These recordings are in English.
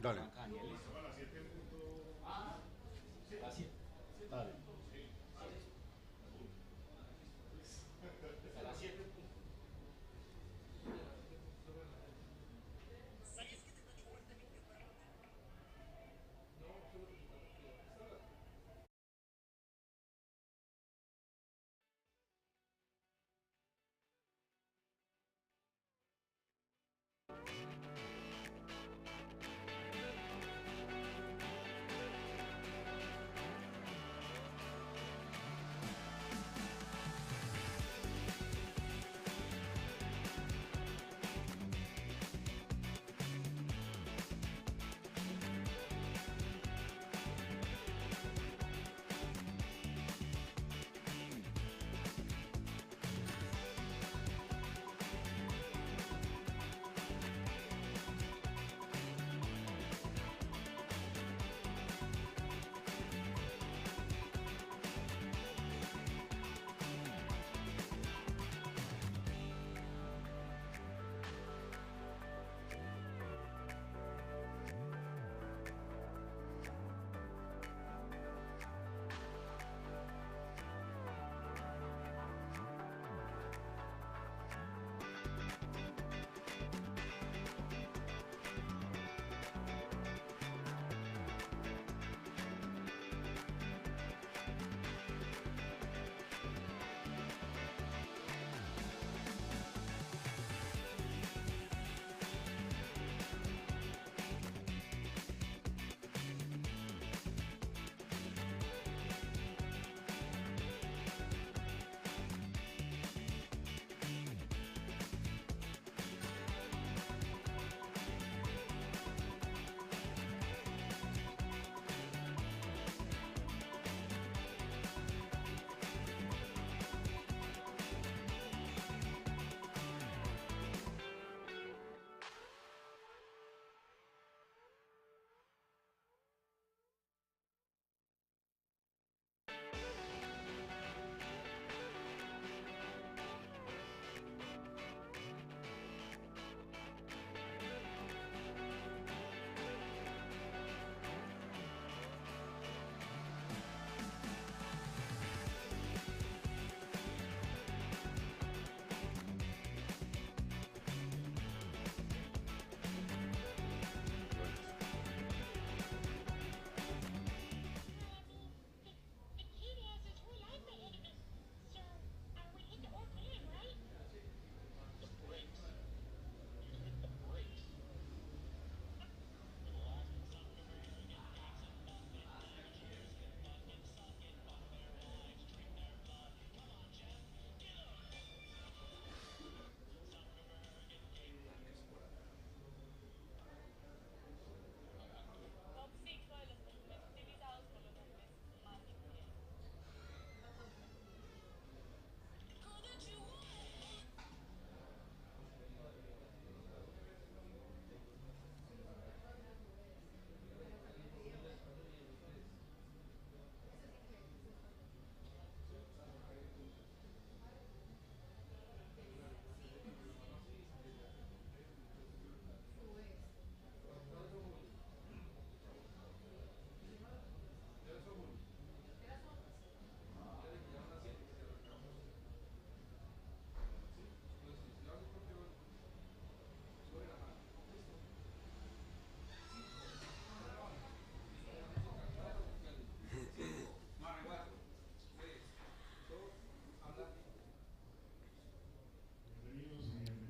Dale.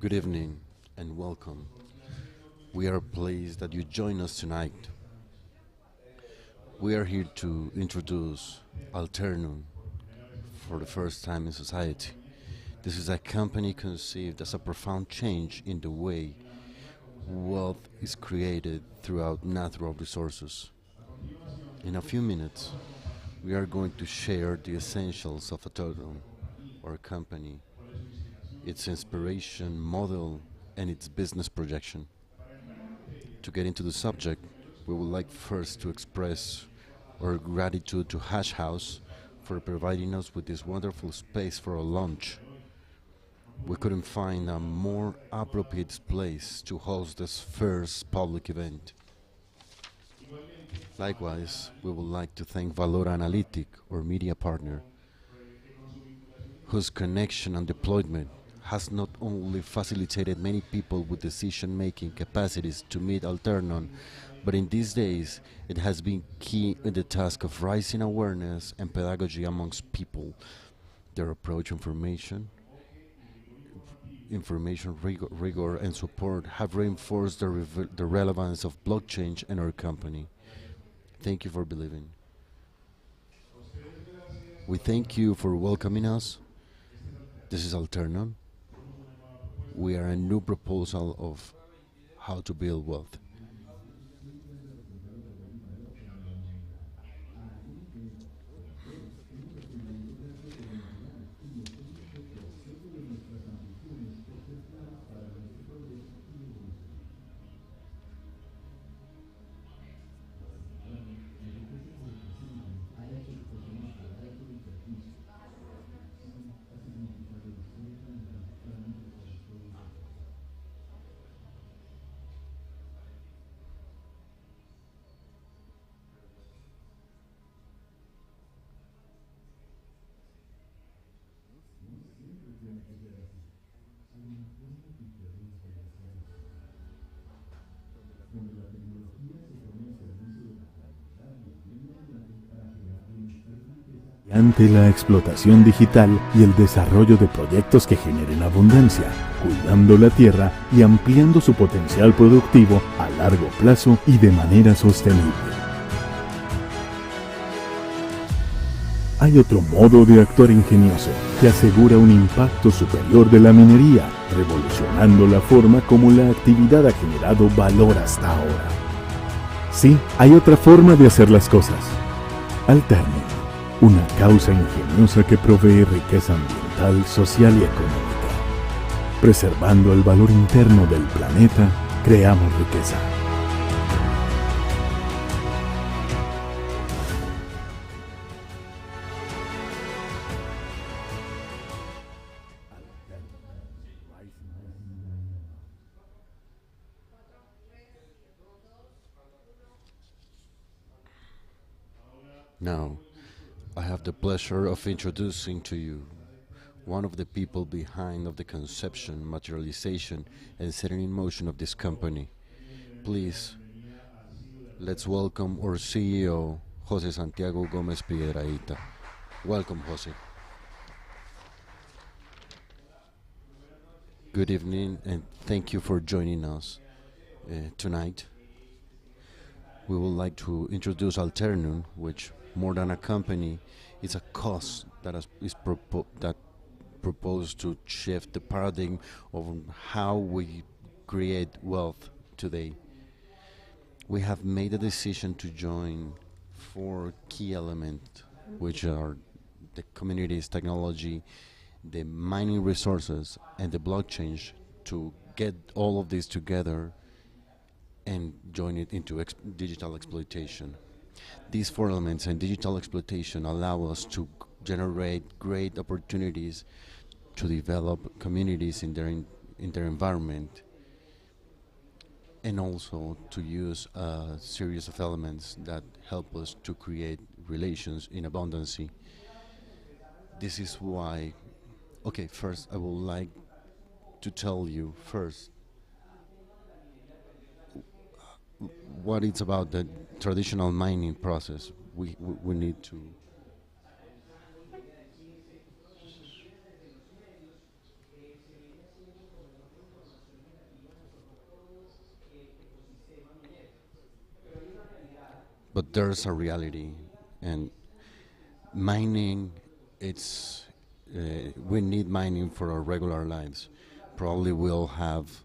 Good evening and welcome. We are pleased that you join us tonight. We are here to introduce Alternum for the first time in society. This is a company conceived as a profound change in the way wealth is created throughout natural resources. In a few minutes, we are going to share the essentials of Alternum, our company, its inspiration, model, and its business projection. To get into the subject, we would like first to express our gratitude to Hash House for providing us with this wonderful space for a launch. We couldn't find a more appropriate place to host this first public event. Likewise, we would like to thank Valora Analytic, our media partner, whose connection and deployment has not only facilitated many people with decision making capacities to meet Alternon, but in these days it has been key in the task of raising awareness and pedagogy amongst people. Their approach information rigor and support have reinforced the relevance of blockchain in our company. Thank you for believing. We thank you for welcoming us. This is Alternon. We are a new proposal of how to build wealth. Ante la explotación digital y el desarrollo de proyectos que generen abundancia, cuidando la tierra y ampliando su potencial productivo a largo plazo y de manera sostenible. Hay otro modo de actuar ingenioso que asegura un impacto superior de la minería, revolucionando la forma como la actividad ha generado valor hasta ahora. Sí, hay otra forma de hacer las cosas. Alterno. Una causa ingeniosa que provee riqueza ambiental, social y económica. Preservando el valor interno del planeta, creamos riqueza. Now, I have the pleasure of introducing to you one of the people behind of the conception, materialization, and setting in motion of this company. Please, let's welcome our CEO, Jose Santiago Gomez Piedrahita. Welcome, Jose. Good evening, and thank you for joining us tonight. We would like to introduce Alternum, which more than a company, it's a cause that that proposed to shift the paradigm of how we create wealth today. We have made a decision to join four key elements, which are the communities, technology, the mining resources, and the blockchain, to get all of this together and join it into digital exploitation. These four elements and digital exploitation allow us to generate great opportunities to develop communities in their environment, and also to use a series of elements that help us to create relations in abundancy. This is why, okay, first I would like to tell you first what it's about the traditional mining process. We need to. But there's a reality, and mining, it's we need mining for our regular lives. Probably we'll have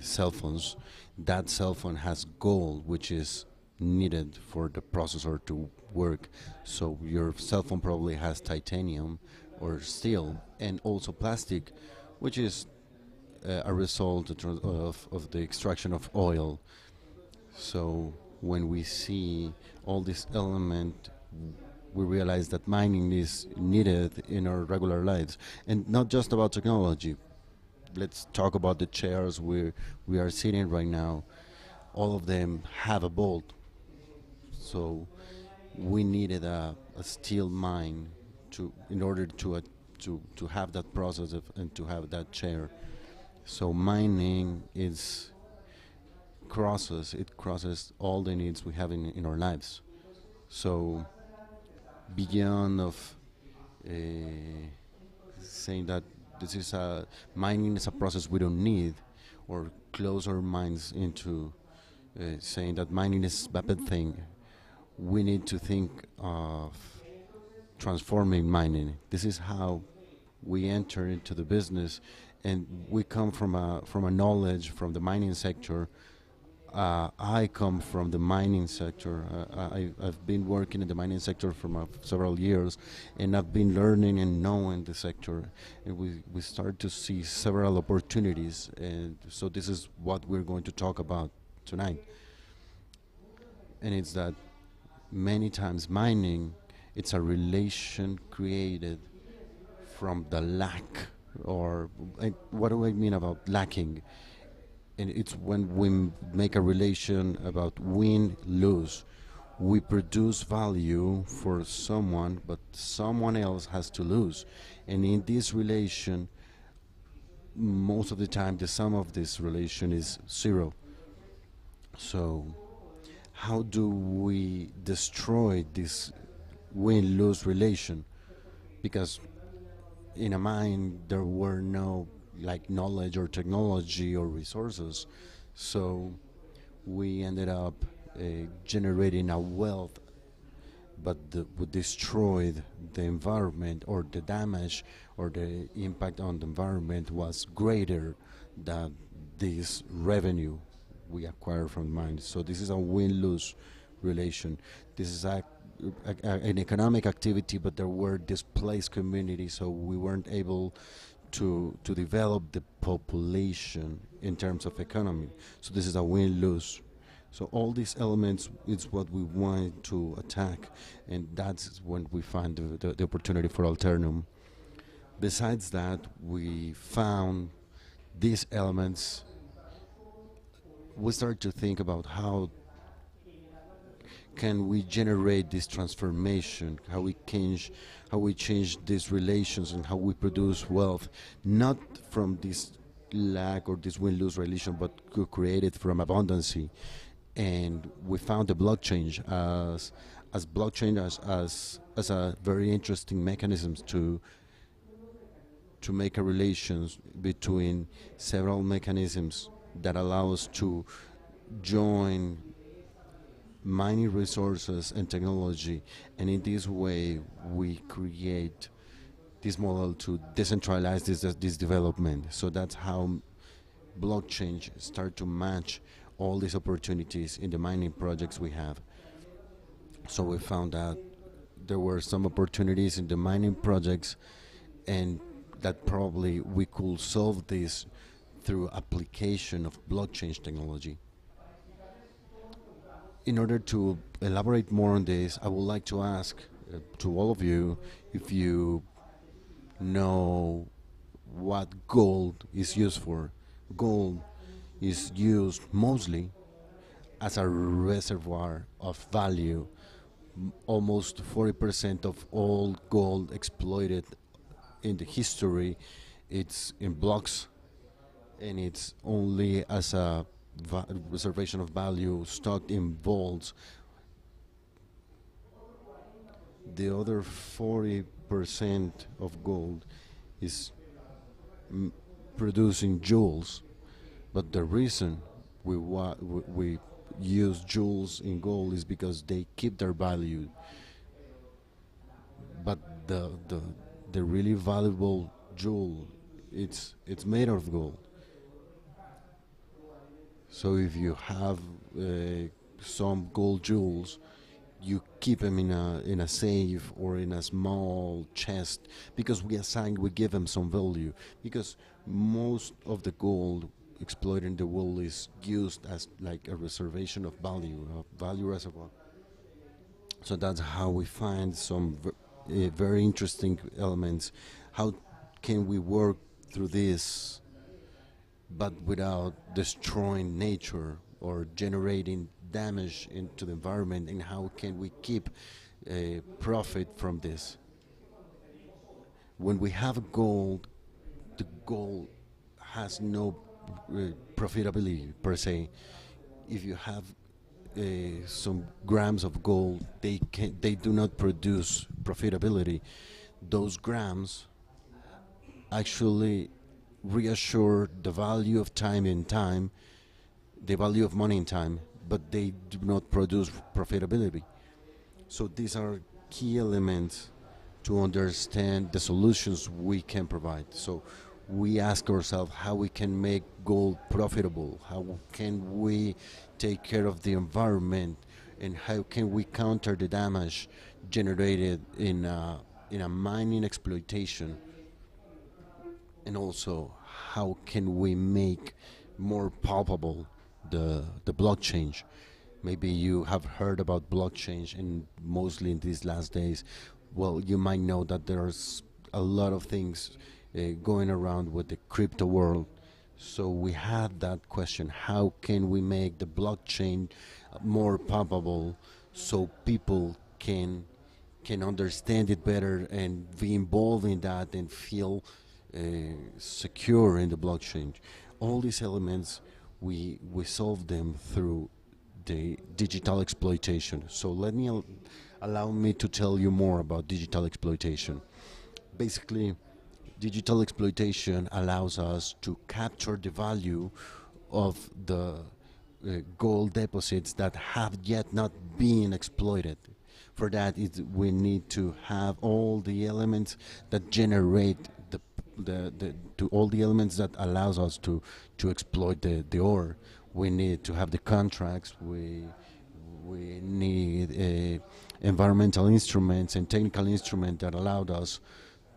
cell phones. That cell phone has gold, which is needed for the processor to work. So your cell phone probably has titanium or steel, and also plastic, which is a result of the extraction of oil. So when we see all this element, we realize that mining is needed in our regular lives, and not just about technology. Let's talk about the chairs we are sitting right now. All of them have a bolt. So we needed a steel mine in order to have that process and to have that share. So mining is crosses all the needs we have in our lives. So beyond of uh, saying that this is a mining is a process we don't need, or close our minds into saying that mining is a bad thing, we need to think of transforming mining. This is how we enter into the business, and we come from a knowledge from the mining sector. I come from the mining sector. I've been working in the mining sector for several years, and I've been learning and knowing the sector. And we start to see several opportunities, and so this is what we're going to talk about tonight. And it's that many times mining, it's a relation created from the lack, or what do I mean about lacking? And it's when we make a relation about win lose. We produce value for someone, but someone else has to lose. And in this relation, most of the time, the sum of this relation is zero. So, how do we destroy this win lose relation? Because in a mine, there were no like knowledge or technology or resources, so we ended up generating a wealth, but we destroyed the environment, or the damage or the impact on the environment was greater than this revenue we acquire from mines. So this is a win-lose relation. This is an economic activity, but there were displaced communities, so we weren't able to develop the population in terms of economy. So this is a win-lose. So all these elements is what we want to attack, and that's when we find the opportunity for Alternum. Besides that, we found these elements. We start to think about how can we generate this transformation, how we change these relations and how we produce wealth, not from this lack or this win-lose relation, but created from abundancy. And we found the blockchain as blockchain as a very interesting mechanisms to make a relations between several mechanisms that allow us to join mining resources and technology, and in this way we create this model to decentralize this development. So that's how blockchain start to match all these opportunities in the mining projects we have. So we found out there were some opportunities in the mining projects, and that probably we could solve this through application of blockchain technology. In order to elaborate more on this, I would like to ask to all of you if you know what gold is used for. Gold is used mostly as a reservoir of value. Almost 40% of all gold exploited in the history, it's in blocks, and it's only as a reservation of value stocked in vaults. The other 40% of gold is producing jewels, but the reason we use jewels in gold is because they keep their value. But the really valuable jewel, it's made of gold. So if you have some gold jewels, you keep them in a safe or in a small chest, because we give them some value, because most of the gold exploited in the world is used as like a reservation of value, a value reservoir. So that's how we find some very interesting elements. How can we work through this, but without destroying nature or generating damage into the environment, and how can we keep profit from this. When we have gold, the gold has no profitability per se. If you have some grams of gold, they do not produce profitability. Those grams actually reassure the value of time in time, the value of money in time, but they do not produce profitability. So these are key elements to understand the solutions we can provide. So we ask ourselves how we can make gold profitable, how can we take care of the environment, and how can we counter the damage generated in a mining exploitation, and also how can we make more palpable the blockchain. Maybe you have heard about blockchain, and mostly in these last days, well, you might know that there's a lot of things going around with the crypto world. So we had that question: how can we make the blockchain more palpable so people can understand it better and be involved in that and feel secure in the blockchain? All these elements, we solve them through the digital exploitation. So allow me to tell you more about digital exploitation. Basically, digital exploitation allows us to capture the value of the gold deposits that have yet not been exploited. For that, we need to have all the elements that generate to all the elements that allows us to exploit the ore. We need to have the contracts. We need environmental instruments and technical instruments that allowed us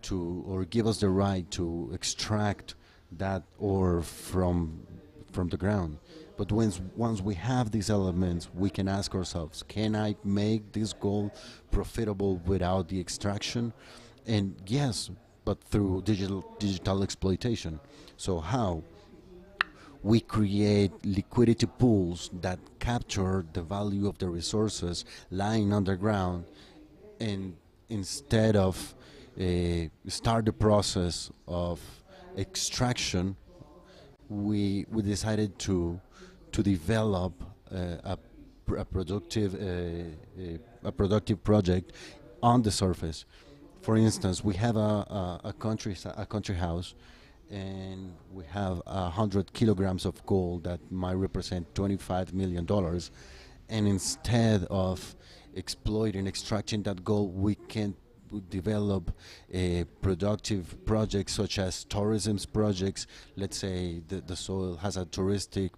to, or give us the right to extract that ore from the ground. But once we have these elements, we can ask ourselves, can I make this gold profitable without the extraction? And yes, but through digital exploitation. So how? We create liquidity pools that capture the value of the resources lying underground, and instead of start the process of extraction, we decided to develop a productive project on the surface. For instance, we have a country house, and we have 100 kilograms of gold that might represent $25 million. And instead of extracting that gold, we can develop productive projects such as tourism projects. Let's say the soil has a touristic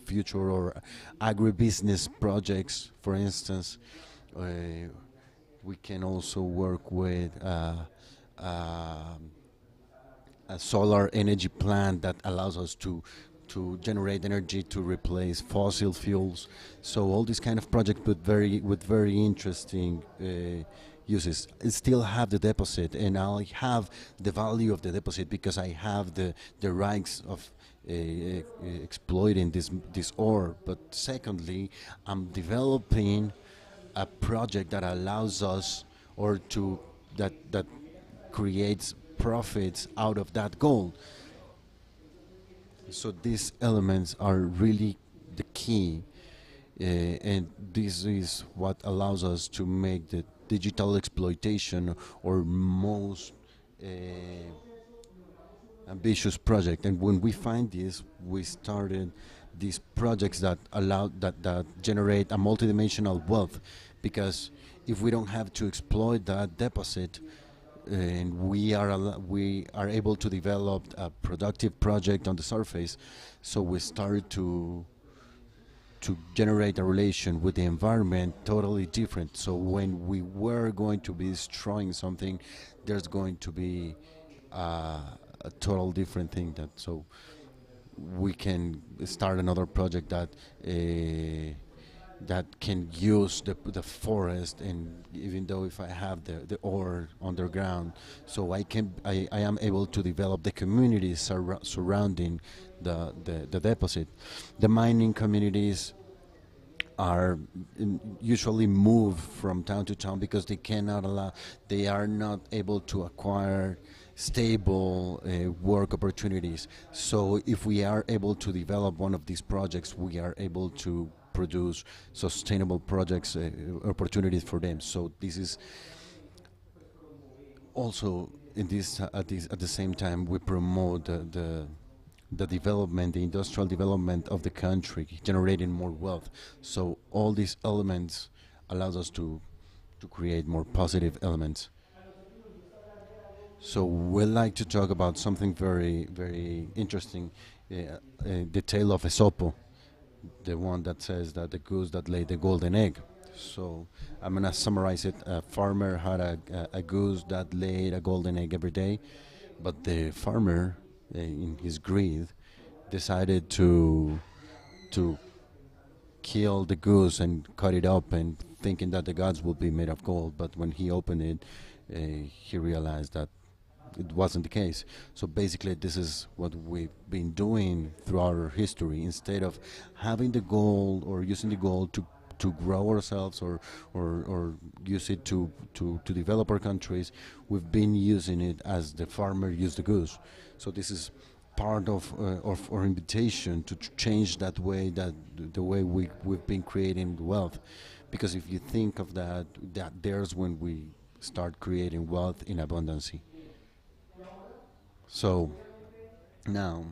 future, or agribusiness projects, for instance. We can also work with a solar energy plant that allows us to generate energy to replace fossil fuels. So all these kind of projects with very interesting uses. I still have the deposit, and I have the value of the deposit because I have the rights of exploiting this ore. But secondly, I'm developing a project that allows us, or that creates profits out of that gold. So these elements are really the key, and this is what allows us to make the digital exploitation our most ambitious project. And when we find this, we started these projects that generate a multidimensional wealth, because if we don't have to exploit that deposit, and we are able to develop a productive project on the surface, so we started to generate a relation with the environment totally different. So when we were going to be destroying something, there's going to be a total different thing. So we can start another project that can use the forest, and even though if I have the ore underground, so I am able to develop the communities surrounding the deposit. The mining communities are usually move from town to town because they are not able to acquire stable work opportunities. So if we are able to develop one of these projects, we are able to produce sustainable projects, opportunities for them. So this is also in this at the same time we promote the development, the industrial development of the country, generating more wealth. So all these elements allows us to create more positive elements. So we'd like to talk about something very, very interesting, the tale of Aesopo, the one that says that the goose that laid the golden egg. So I'm gonna summarize it. A farmer had a goose that laid a golden egg every day, but the farmer, in his greed, decided to kill the goose and cut it up, and thinking that the gods would be made of gold. But when he opened it, he realized that it wasn't the case. So basically, this is what we've been doing throughout our history. Instead of having the gold or using the gold to grow ourselves or use it to develop our countries, we've been using it as the farmer used the goose. So this is part of our invitation to change that way, that the way we've been creating wealth. Because if you think of that, there's when we start creating wealth in abundance. So now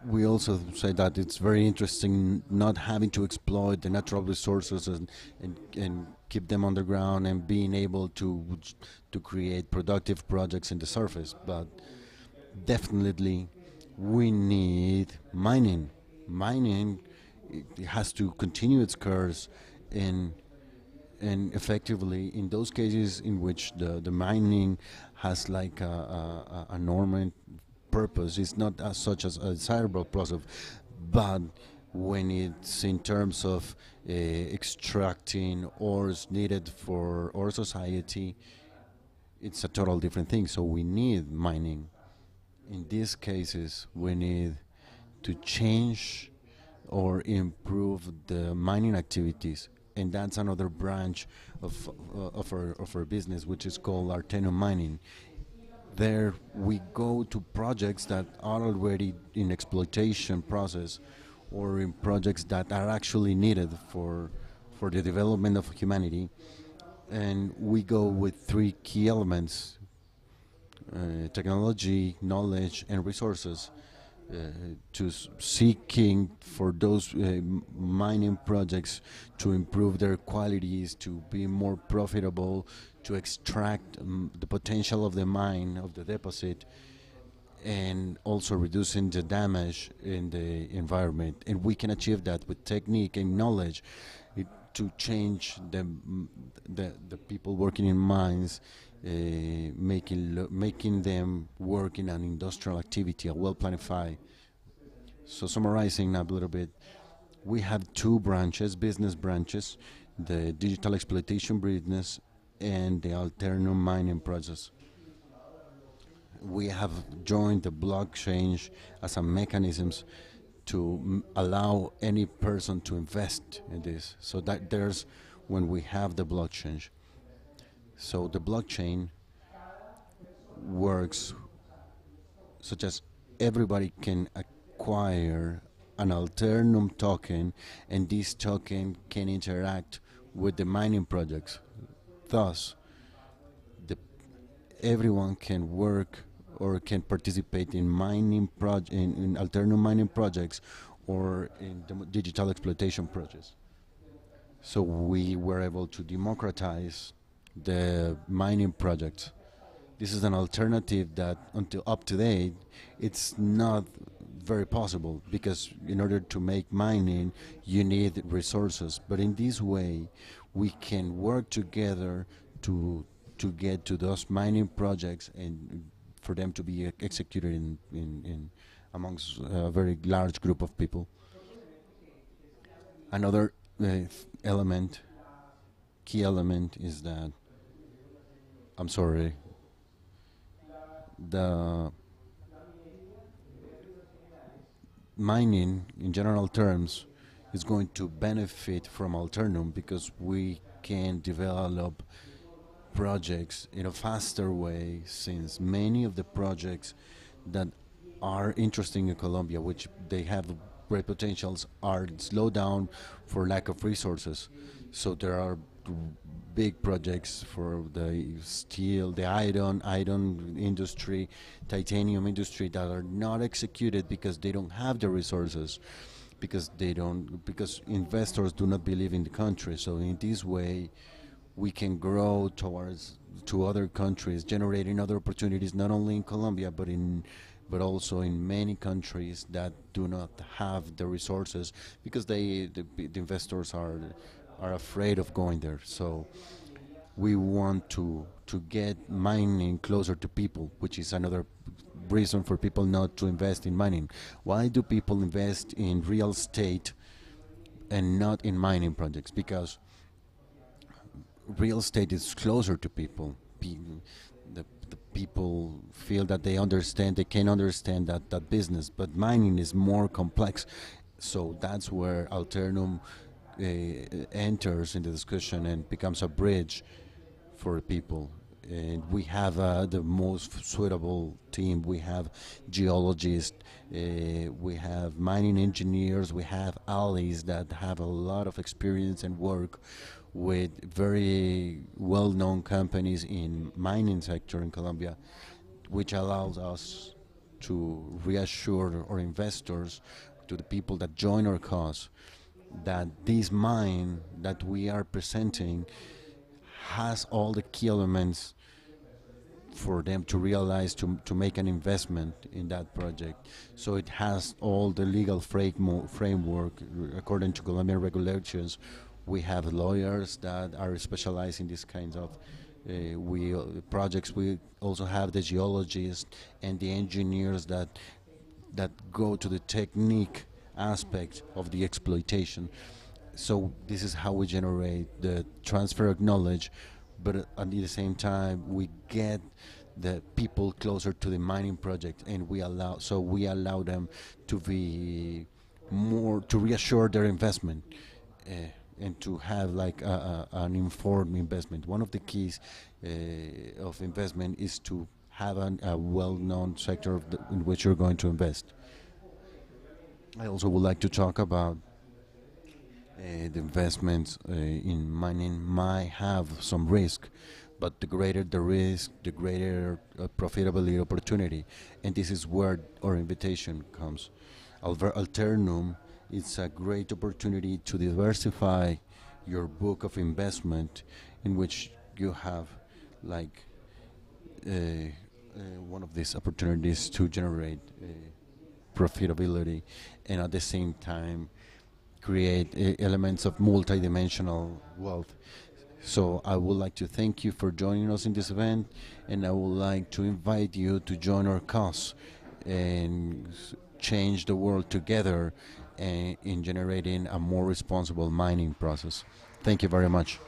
we also say that it's very interesting not having to exploit the natural resources and keep them underground and being able to create productive projects in the surface. But definitely we need mining. Mining, it has to continue its course, and effectively in those cases in which the mining has like a normal purpose, it's not as such as a desirable process, but when it's in terms of extracting ores needed for our society, it's a total different thing. So we need mining. In these cases, we need to change or improve the mining activities, and that's another branch of our business, which is called artisanal mining. There we go to projects that are already in exploitation process, or in projects that are actually needed for the development of humanity, and we go with three key elements: technology, knowledge, and resources, seeking for those mining projects to improve their qualities, to be more profitable, to extract the potential of the mine, of the deposit, and also reducing the damage in the environment. And we can achieve that with technique and knowledge, to change the people working in mines, making them work in an industrial activity, a well planified. So summarizing a little bit, we have two branches, business branches: the digital exploitation business and the alternative mining process. We have joined the blockchain as a mechanism to allow any person to invest in this. So that there's when we have the blockchain. So the blockchain works such as everybody can acquire an Alternum token, and this token can interact with the mining projects. Thus, the, everyone can work or can participate in in Alternum mining projects or in the digital exploitation projects. So we were able to democratize the mining project. This is an alternative that until up to date it's not very possible, because in order to make mining you need resources, but in this way we can work together to get to those mining projects and for them to be executed in amongst a very large group of people. Another element, key element, is that, I'm sorry, the mining in general terms is going to benefit from Alternum because we can develop projects in a faster way, since many of the projects that are interesting in Colombia, which they have great potentials, are slowed down for lack of resources. So there are big projects for the steel, the iron industry, titanium industry that are not executed because they don't have the resources, because investors do not believe in the country. So in this way, we can grow towards to other countries, generating other opportunities not only in Colombia but also in many countries that do not have the resources because the investors are afraid of going there. So we want to get mining closer to people, which is another reason for people not to invest in mining. Why do people invest in real estate and not in mining projects? Because real estate is closer to people. The people feel that they can understand that business, but mining is more complex. So that's where Alternum enters in the discussion and becomes a bridge for people. And we have the most suitable team. We have geologists, we have mining engineers, we have allies that have a lot of experience and work with very well-known companies in mining sector in Colombia, which allows us to reassure our investors, to the people that join our cause, that this mine that we are presenting has all the key elements for them to realize to make an investment in that project. So it has all the legal framework according to Colombian regulations. We have lawyers that are specialized in these kinds of projects. We also have the geologists and the engineers that go to the technique aspect of the exploitation. So this is how we generate the transfer of knowledge, but at the same time we get the people closer to the mining project, and we allow them to be more, to reassure their investment, and to have like an informed investment. One of the keys of investment is to have a well-known sector in which you're going to invest. I also would like to talk about the investments in mining might have some risk, but the greater the risk, the greater profitability opportunity. And this is where our invitation comes. Alternum is a great opportunity to diversify your book of investment, in which you have like one of these opportunities to generate profitability, and at the same time create elements of multidimensional wealth. So I would like to thank you for joining us in this event, and I would like to invite you to join our cause and change the world together in generating a more responsible mining process. Thank you very much.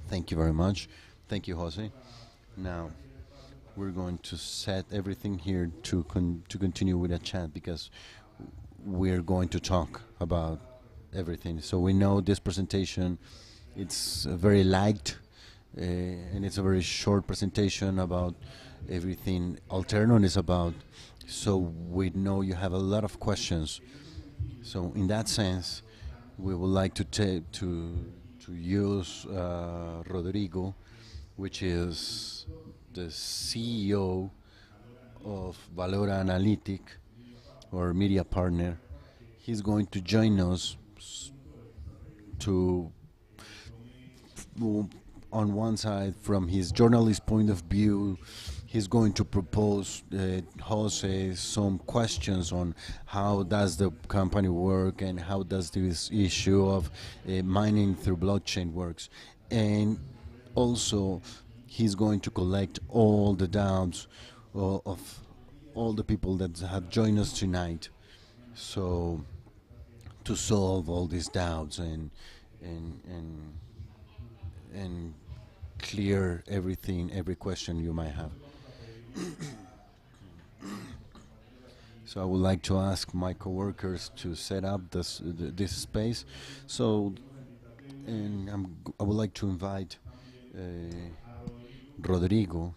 Thank you very much. Thank you, Jose. Now, we're going to set everything here to continue with a chat, because we're going to talk about everything. So we know this presentation, it's very light, and it's a very short presentation about everything Alternum is about. So we know you have a lot of questions. So in that sense, we would like to use Rodrigo, which is the CEO of Valora Analytic, or media partner. He's going to join us to, on one side, from his journalist point of view, he's going to propose Jose some questions on how does the company work and how does this issue of mining through blockchain works. And also, He's going to collect all the doubts of all the people that have joined us tonight. So to solve all these doubts and and and clear everything, every question you might have. So I would like to ask my coworkers to set up this space. So, and I would like to invite uh, Rodrigo,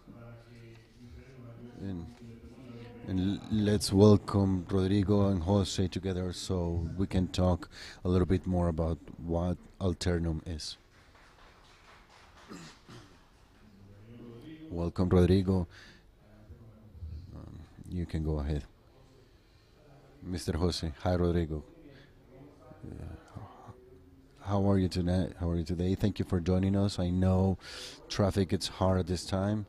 and let's welcome Rodrigo and Jose together so we can talk a little bit more about what Alternum is. Welcome, Rodrigo. You can go ahead. Mr. Jose. Hi, Rodrigo. How are you tonight? How are you today? Thank you for joining us. I know traffic is hard at this time.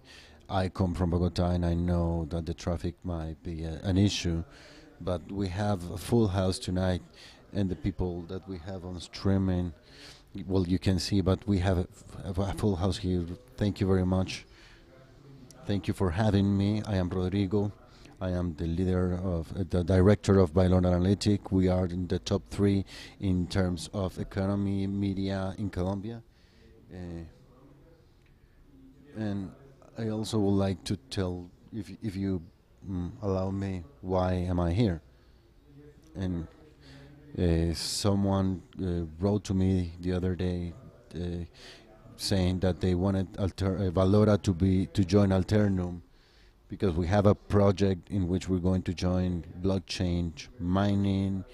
I come from Bogota and I know that the traffic might be an issue, but we have a full house tonight, and the people that we have on streaming, well, you can see, but we have a full house here. Thank you very much. Thank you for having me. I am Rodrigo. I am the leader of the director of Bailon Analytic. We are in the top 3 in terms of economy media in Colombia. Uh, and I also would like to tell, if you allow me, why am I here? And someone wrote to me the other day saying that they wanted Valora to join Alternum, because we have a project in which we're going to join blockchain, mining,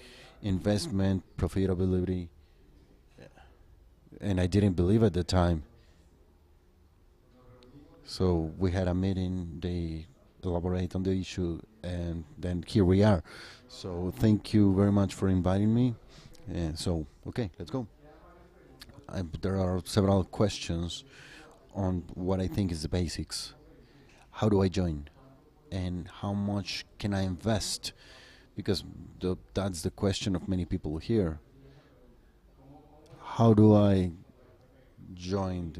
investment, profitability. And I didn't believe at the time. So we had a meeting, they elaborate on the issue, and then here we are. So thank you very much for inviting me. And so, okay, let's go. There are several questions on what I think is the basics. How do I join? And how much can I invest? Because that's the question of many people here. How do I join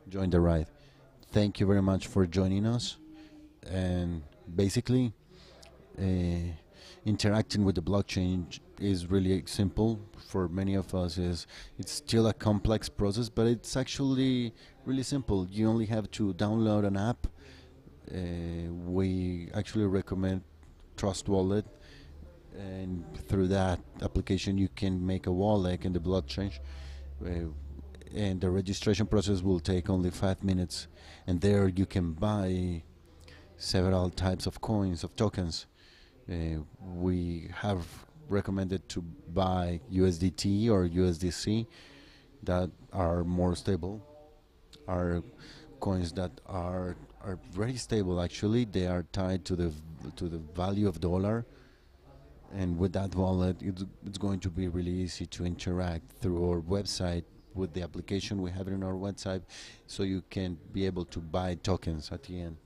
the ride? Thank you very much for joining us. And basically, interacting with the blockchain is really simple. For many of us, it's still a complex process, but it's actually really simple. You only have to download an app. We actually recommend Trust Wallet, and through that application you can make a wallet in the blockchain, and the registration process will take only 5 minutes, and there you can buy several types of coins, of tokens. We have recommended to buy USDT or USDC that are more stable, are coins that are very stable. Actually, they are tied to the value of dollar, and with that wallet, it's going to be really easy to interact through our website with the application. We have it on our website, so you can be able to buy tokens at the end.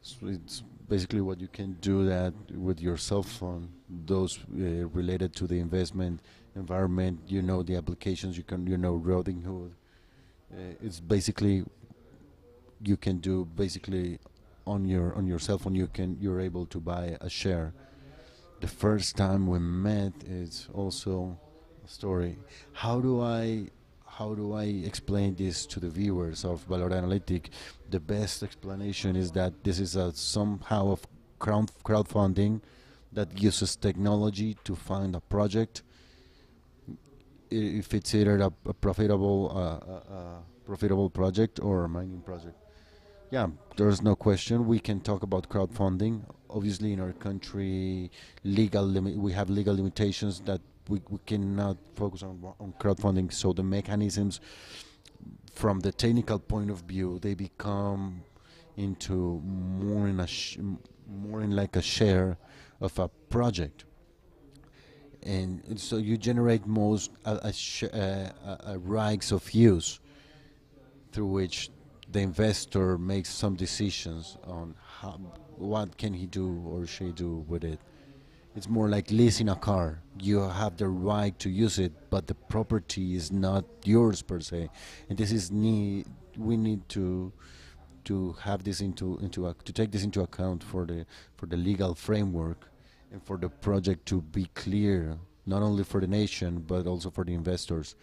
So it's basically what you can do that with your cell phone. Those related to the investment environment, the applications, Robinhood. It's basically you can do basically on your cell phone. You're able to buy a share. The first time we met is also a story. How do I explain this to the viewers of Valor Analytic? The best explanation is that this is somehow of crowdfunding that uses technology to find a project. If it's either a profitable project or a mining project. Yeah, there's no question. We can talk about crowdfunding. Obviously, in our country, we have legal limitations that we cannot focus on crowdfunding. So the mechanisms, from the technical point of view, they become into more in like a share of a project, and so you generate most rights of use through which the investor makes some decisions on what can he do or she do with it. It's more like leasing a car. You have the right to use it, but the property is not yours per se. And this is we need to have this to take this into account for the legal framework and for the project to be clear, not only for the nation but also for the investors.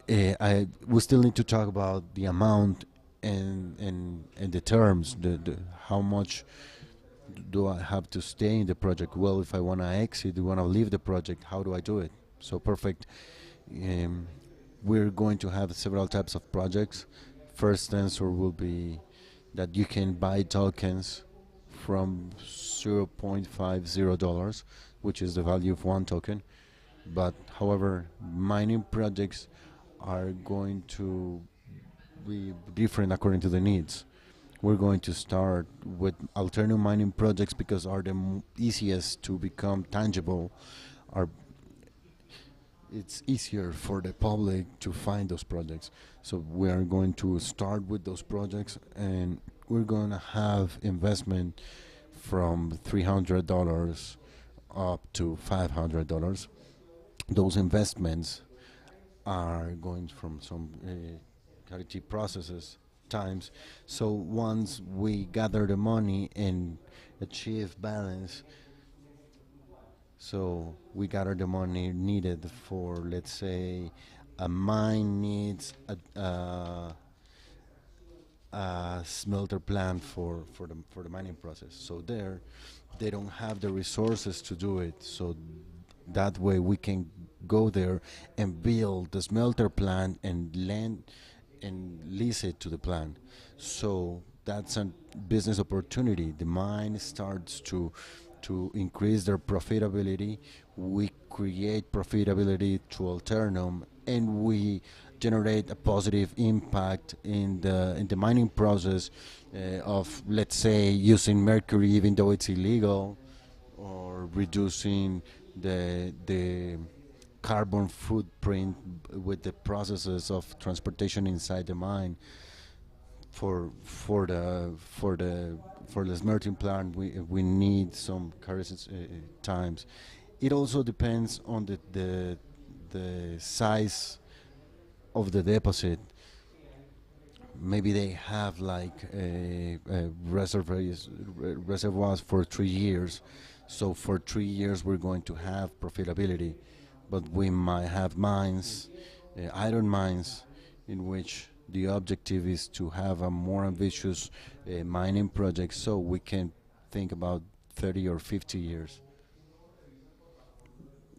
We still need to talk about the amount and the terms, the how much do I have to stay in the project. Well, if I want to exit, want to leave the project, how do I do it? So perfect. Um, we're going to have several types of projects. First answer will be that you can buy tokens from $0.50, which is the value of one token. But however, mining projects are going to be different according to the needs. We're going to start with alternative mining projects because are the easiest to become tangible. Are It's easier for the public to find those projects. So we are going to start with those projects, and we're going to have investment from $300 up to $500. Those investments are going from some charity processes times. So once we gather the money and achieve balance, so we gather the money needed for, let's say, a mine needs a smelter plant for the mining process. So there, they don't have the resources to do it. So that way we can go there and build the smelter plant and land and lease it to the plant. So that's a business opportunity. The mine starts to increase their profitability. We create profitability to Alternum, and we generate a positive impact in the mining process of, let's say, using mercury even though it's illegal, or reducing the carbon footprint with the processes of transportation inside the mine. For the smelting plant, we need some carries times. It also depends on the size of the deposit. Maybe they have like reservoirs for 3 years. So for 3 years we're going to have profitability, but we might have mines, iron mines, in which the objective is to have a more ambitious mining project, so we can think about 30 or 50 years.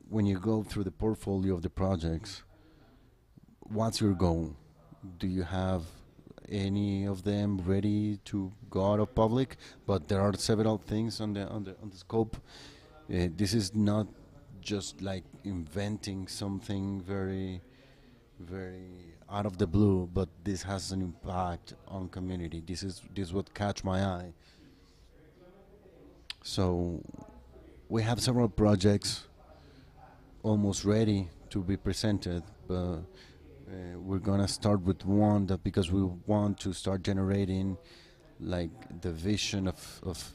When you go through the portfolio of the projects, what's your goal? Do you have any of them ready to go out of public? But there are several things on the scope. This is not just like inventing something very out of the blue, but this has an impact on community. This what catch my eye. So we have several projects almost ready to be presented, but we're gonna start with one that because we want to start generating like the vision of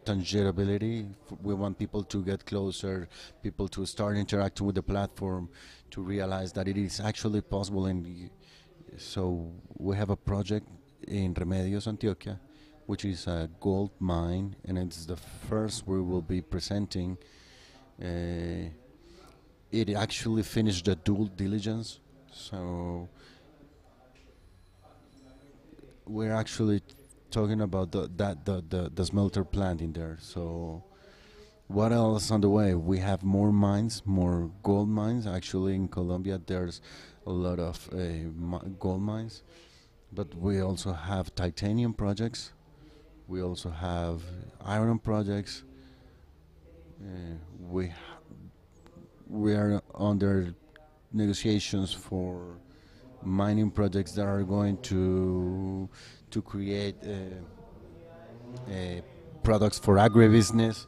tangibility. We want people to get closer, people to start interacting with the platform, to realize that it is actually possible. And so we have a project in Remedios, Antioquia, which is a gold mine, and it's the first we will be presenting. It actually finished the due diligence, so we're actually talking about the smelter plant in there. So what else on the way? We have more mines, more gold mines. Actually, in Colombia, there's a lot of gold mines, but we also have titanium projects. We also have iron projects. Uh, we we are under negotiations for mining projects that are going to create products for agribusiness.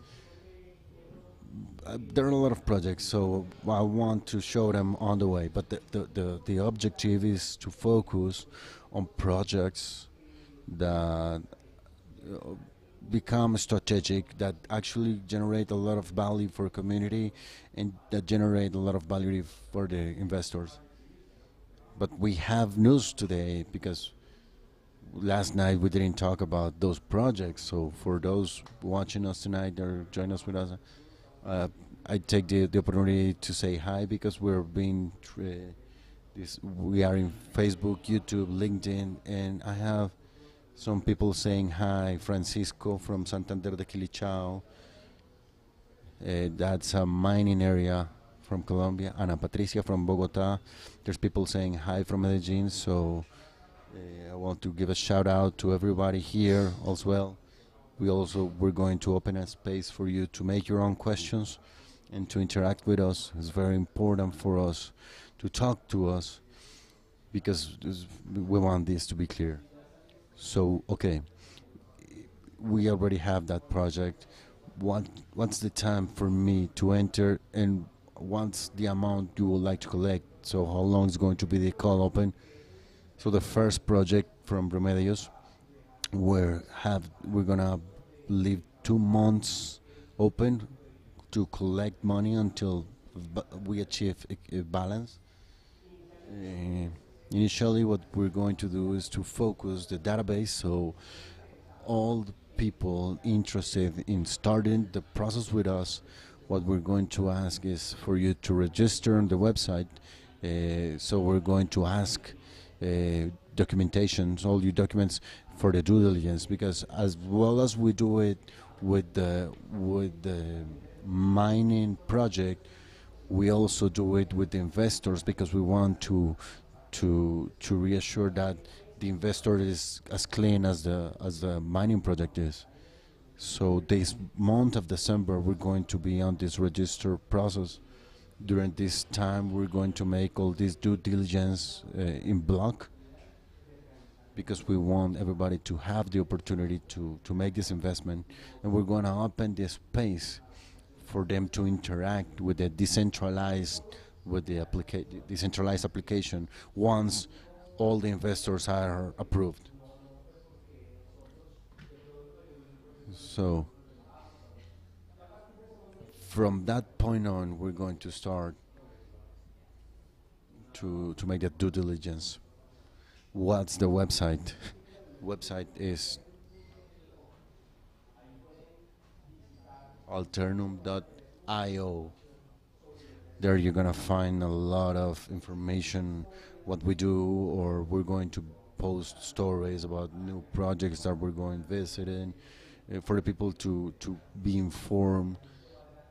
There are a lot of projects, so I want to show them on the way. But the objective is to focus on projects that become strategic, that actually generate a lot of value for community, and that generate a lot of value for the investors. But we have news today because last night we didn't talk about those projects. So for those watching us tonight or join us with us, uh, I take the opportunity to say hi because we are in Facebook, YouTube, LinkedIn, and I have some people saying hi. Francisco from Santander de Quilichao, that's a mining area from Colombia. Ana Patricia from Bogota. There's people saying hi from Medellin. So I want to give a shout out to everybody here as well. We're going to open a space for you to make your own questions and to interact with us. It's very important for us to talk to us because we want this to be clear. So okay, we already have that project. What's the time for me to enter, and what's the amount you would like to collect? So how long is going to be the call open? So the first project from Remedios, we're gonna leave 2 months open to collect money until we achieve a balance. Uh, Initially, what we're going to do is to focus the database, so all the people interested in starting the process with us, what we're going to ask is for you to register on the website. So we're going to ask documentations, all your documents for the due diligence, because as well as we do it with the mining project, we also do it with the investors because we want to reassure that the investor is as clean as the mining project is. So this month of December, we're going to be on this register process. During this time, we're going to make all this due diligence in block because we want everybody to have the opportunity to make this investment, and we're going to open this space for them to interact with the decentralized application once all the investors are approved. So from that point on, we're going to start to make that due diligence. What's the website? Website is alternum.io. There you're gonna find a lot of information, what we do, or we're going to post stories about new projects that we're going visiting, for the people to be informed,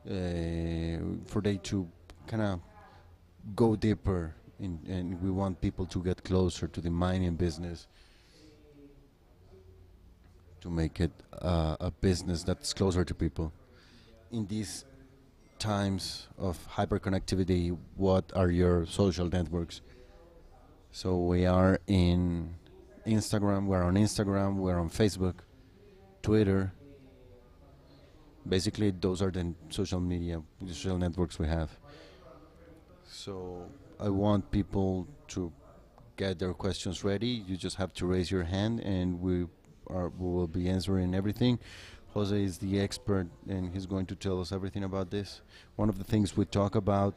for they to kind of go deeper in, and we want people to get closer to the mining business, to make it a business that's closer to people. In these times of hyperconnectivity, what are your social networks? So we are in Instagram, we're on Facebook, Twitter. Basically, those are the social networks we have. So I want people to get their questions ready. You just have to raise your hand, and we will be answering everything. Jose is the expert, and he's going to tell us everything about this. One of the things we talked about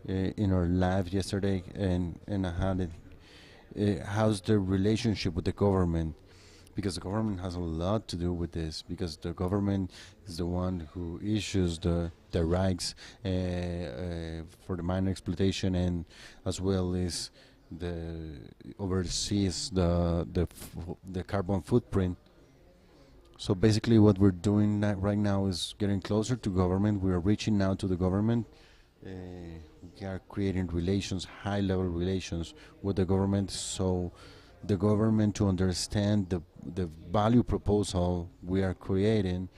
in our live yesterday, and I had it, how's the relationship with the government? Because the government has a lot to do with this, because the government is the one who issues the rights for the mine exploitation, and as well as the oversees the carbon footprint. So basically, what we're doing right now is getting closer to government. We are reaching out to the government. We are creating relations, high-level relations with the government, so the government to understand the value proposal we are creating,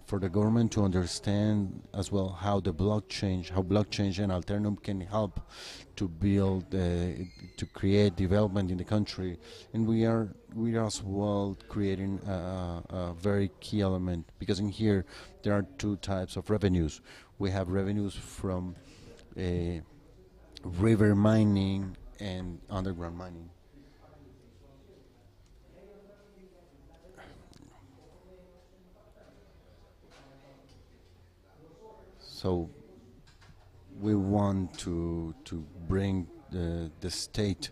for the government to understand as well how blockchain and Alternum can help to build, to create development in the country. And we are as well creating a very key element, because in here there are two types of revenues. We have revenues from river mining and underground mining. So we want to bring the state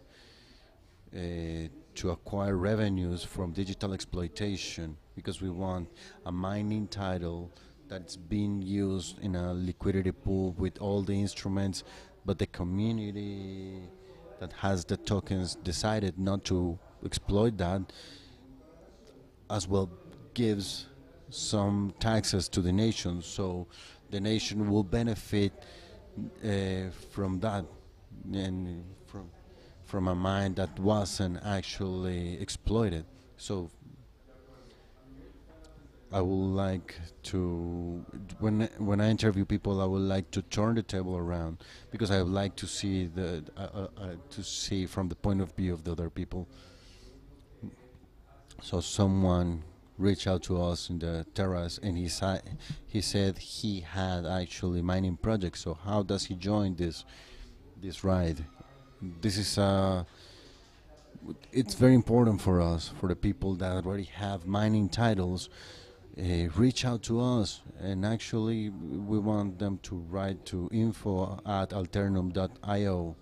to acquire revenues from digital exploitation, because we want a mining title that's being used in a liquidity pool with all the instruments, but the community that has the tokens decided not to exploit that, as well gives some taxes to the nation, so the nation will benefit from that, and from a mine that wasn't actually exploited. So I would like to, when I interview people, I would like to turn the table around, because I would like to see to see from the point of view of the other people. So someone reached out to us in the terrace, and he said he had actually mining projects. So how does he join this ride? This is it's very important for us, for the people that already have mining titles. Reach out to us, and actually we want them to write to info@alternum.io,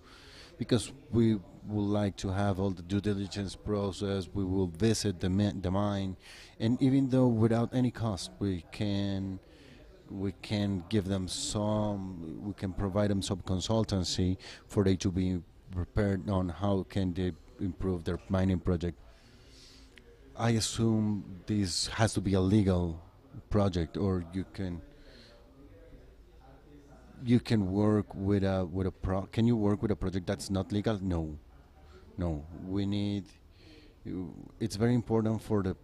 because we would like to have all the due diligence process. We will visit the mine, and even though without any cost, we can give them we can provide them some consultancy for they to be prepared on how can they improve their mining project. I assume this has to be a legal project, or you can work with can you work with a project that's not legal? No. We need. It's very important for the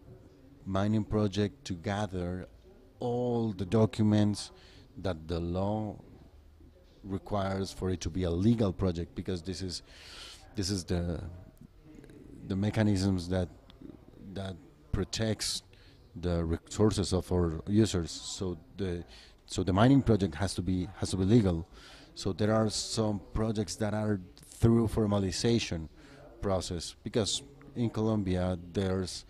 mining project to gather all the documents that the law requires for it to be a legal project, because this is the mechanisms that protects the resources of our users. So the mining project has to be legal. So there are some projects that are through formalization process, because in Colombia there's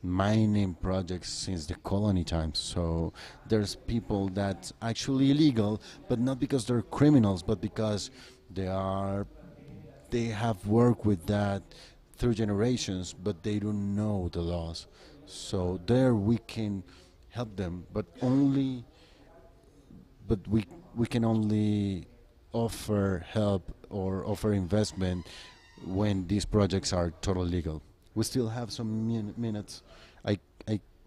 mining projects since the colony times. So there's people that's actually illegal, but not because they're criminals, but because they have worked with that through generations, but they don't know the laws. So there we can help them, but we can only offer help or offer investment when these projects are totally legal. We still have some minutes. I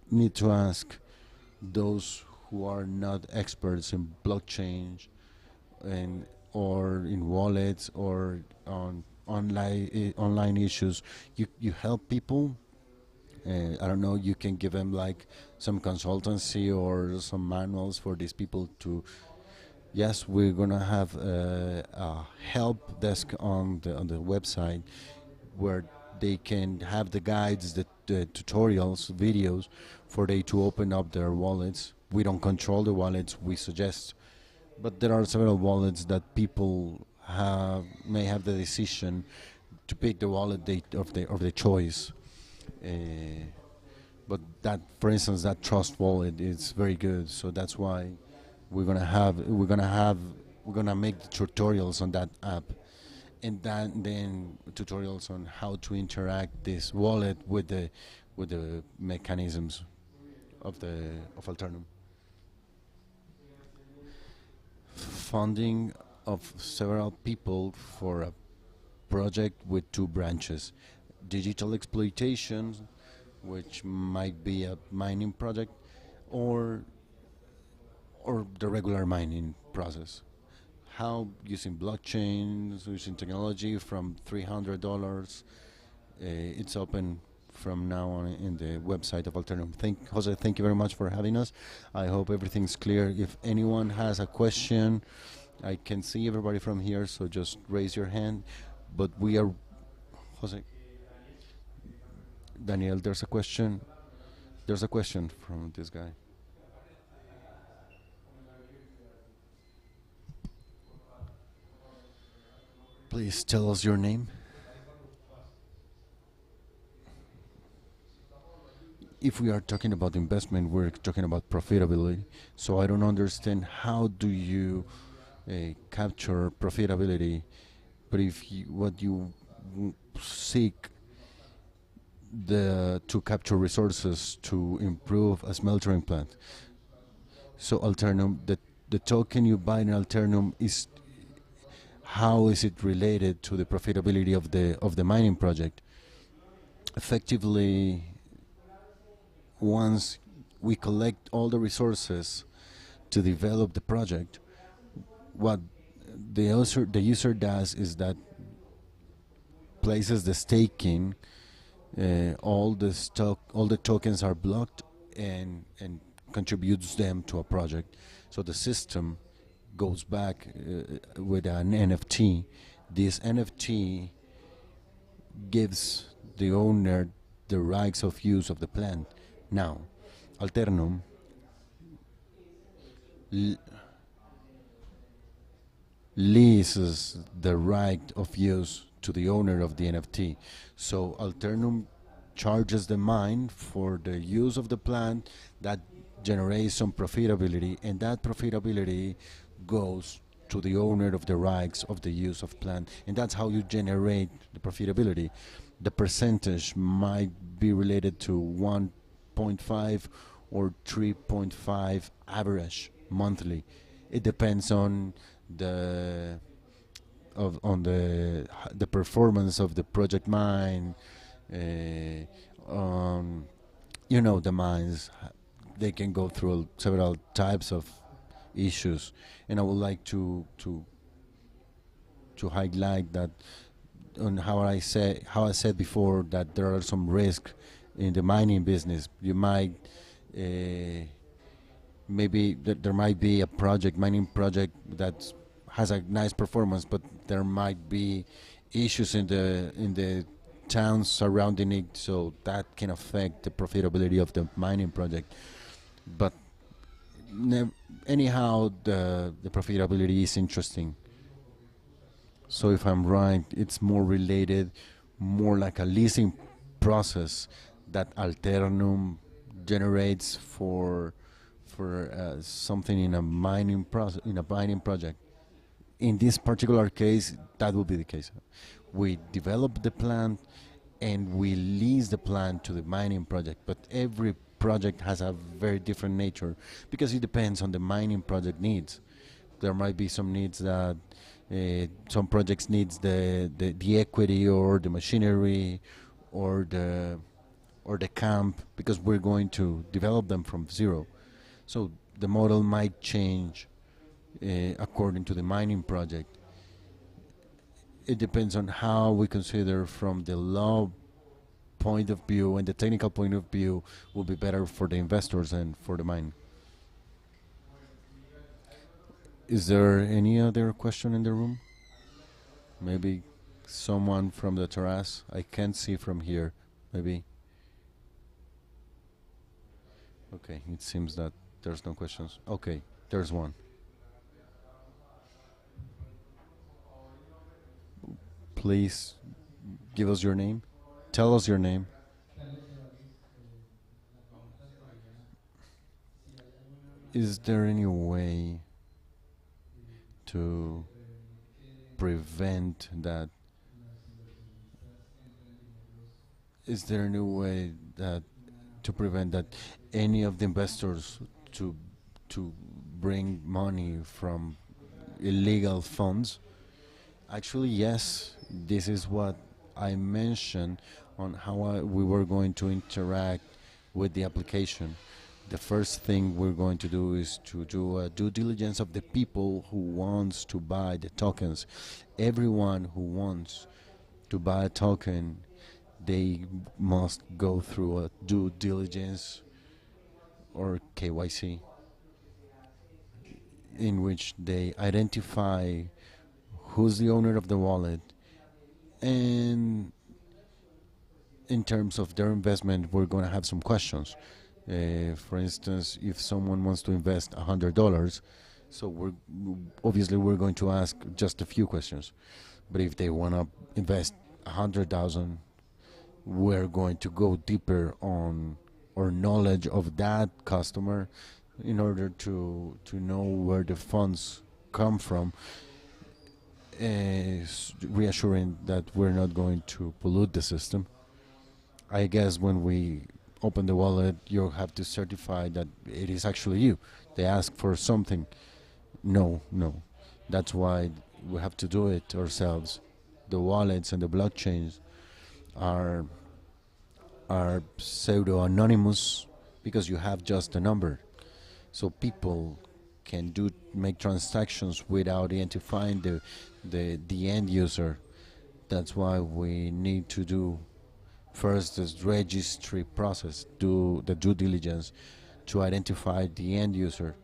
need to ask those who are not experts in blockchain and or in wallets or on online issues. You help people. I don't know. You can give them like some consultancy or some manuals for these people to. Yes, we're gonna have a help desk on the website where they can have the guides, the tutorials, videos for they to open up their wallets. We don't control the wallets, we suggest, but there are several wallets that people may have the decision to pick the wallet of their choice. But that, for instance, that Trust wallet is very good, so that's why we're gonna make the tutorials on that app, and then tutorials on how to interact this wallet with the mechanisms of Alternum. Funding of several people for a project with two branches: digital exploitation, which might be a mining project, or the regular mining process. How using blockchain, using technology from $300. It's open from now on in the website of Alternum. Jose, thank you very much for having us. I hope everything's clear. If anyone has a question, I can see everybody from here, so just raise your hand. But we are, Jose, Daniel, there's a question. There's a question from this guy. Please tell us your name. If we are talking about investment, we're talking about profitability. So I don't understand how do you capture profitability, but if what you seek to capture resources to improve a smeltering plant. So Alternum, the token you buy in Alternum is how is it related to the profitability of the mining project? Effectively, once we collect all the resources to develop the project, what the user does is that places the staking, all the tokens are blocked and contributes them to a project. So the system goes back with an NFT. This NFT gives the owner the rights of use of the plant. Now, Alternum leases the right of use to the owner of the NFT. So Alternum charges the mine for the use of the plant that generates some profitability, and that profitability goes to the owner of the rights of the use of plant, and that's how you generate the profitability. The percentage might be related to 1.5 or 3.5 average monthly. It depends on the the performance of the project mine. On the mines, they can go through several types of issues, and I would like to highlight that on how I said before that there are some risks in the mining business. You might maybe there might be a mining project that has a nice performance, but there might be issues in the towns surrounding it, so that can affect the profitability of the mining project. But anyhow, the profitability is interesting. So if I'm right, it's more related, more like a leasing process that Alternum generates for something in a mining process, in a mining project. In this particular case, that will be the case. We develop the plant and we lease the plant to the mining project, but every project has a very different nature because it depends on the mining project needs. There might be some needs that some projects needs the equity or the machinery or the camp because we're going to develop them from zero. So the model might change according to the mining project. It depends on how we consider from the law point of view and the technical point of view will be better for the investors and for the mine. Is there any other question in the room? Maybe someone from the terrace? I can't see from here. Maybe. Okay, it seems that there's no questions. Okay, there's one. Please give us your name. Tell us your name. Is there any way to prevent that? Is there any way that to prevent that any of the investors to bring money from illegal funds? Actually, yes. This is what I mentioned on how we were going to interact with the application. The first thing we're going to do is to do a due diligence of the people who wants to buy the tokens. Everyone who wants to buy a token, they must go through a due diligence or KYC in which they identify who's the owner of the wallet, and in terms of their investment, we're going to have some questions. For instance, if someone wants to invest $100, so we're going to ask just a few questions. But if they want to invest 100,000, we're going to go deeper on our knowledge of that customer in order to know where the funds come from, reassuring that we're not going to pollute the system. I guess when we open the wallet, you have to certify that it is actually you. They ask for something. No, no. That's why we have to do it ourselves. The wallets and the blockchains are pseudo anonymous because you have just a number. So people can make transactions without identifying the end user. That's why we need to do first this registry process, do the due diligence to identify the end user,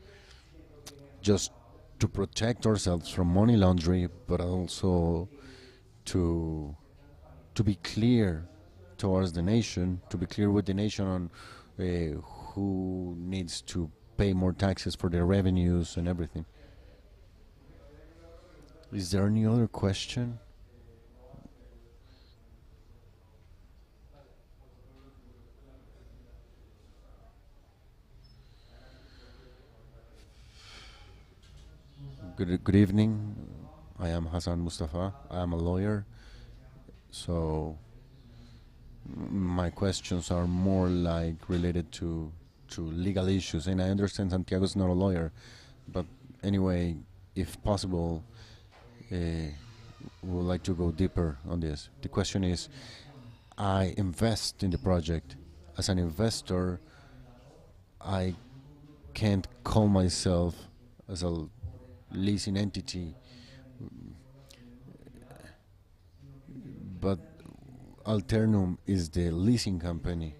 just to protect ourselves from money laundering, but also to be clear towards the nation, to be clear with the nation on who needs to pay more taxes for their revenues and everything. Is there any other question? Good evening. I am Hassan Mustafa. I am a lawyer. So my questions are more like related to legal issues. And I understand Santiago is not a lawyer. But anyway, if possible, we would like to go deeper on this. The question is, I invest in the project. As an investor, I can't call myself as a leasing entity, but Alternum is the leasing company.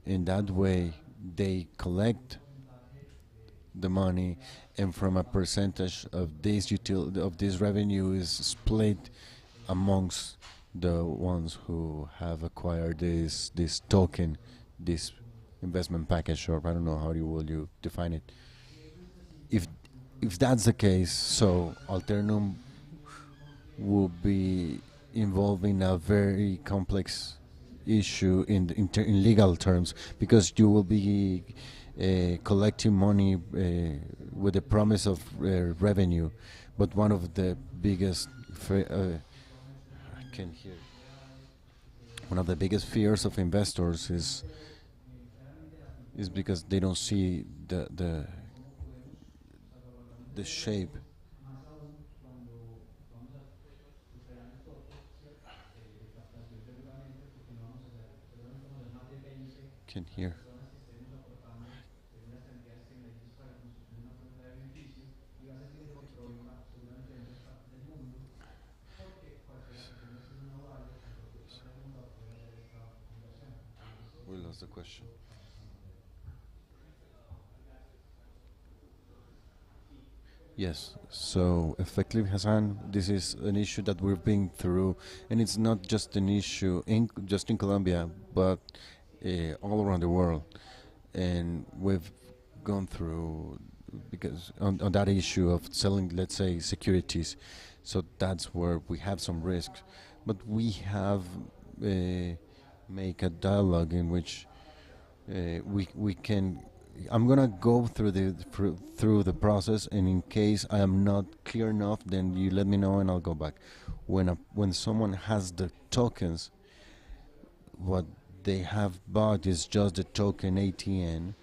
In that way, they collect the money, and from a percentage of this revenue is split amongst the ones who have acquired this token, this investment package, or I don't know how will you define it. If that's the case, so Alternum will be involved in a very complex issue in legal terms, because you will be collecting money with the promise of revenue, but one of the biggest I can hear. One of the biggest fears of investors is because they don't see the shape. Can hear. We lost the question. Yes, so effectively, Hassan, this is an issue that we've been through, and it's not just an issue just in Colombia, but all around the world. And we've gone through because on that issue of selling, let's say, securities. So that's where we have some risks, but we have make a dialogue in which we can. I'm gonna go through the process, and in case I am not clear enough, then you let me know and I'll go back. When someone has the tokens, what they have bought is just the token ATN,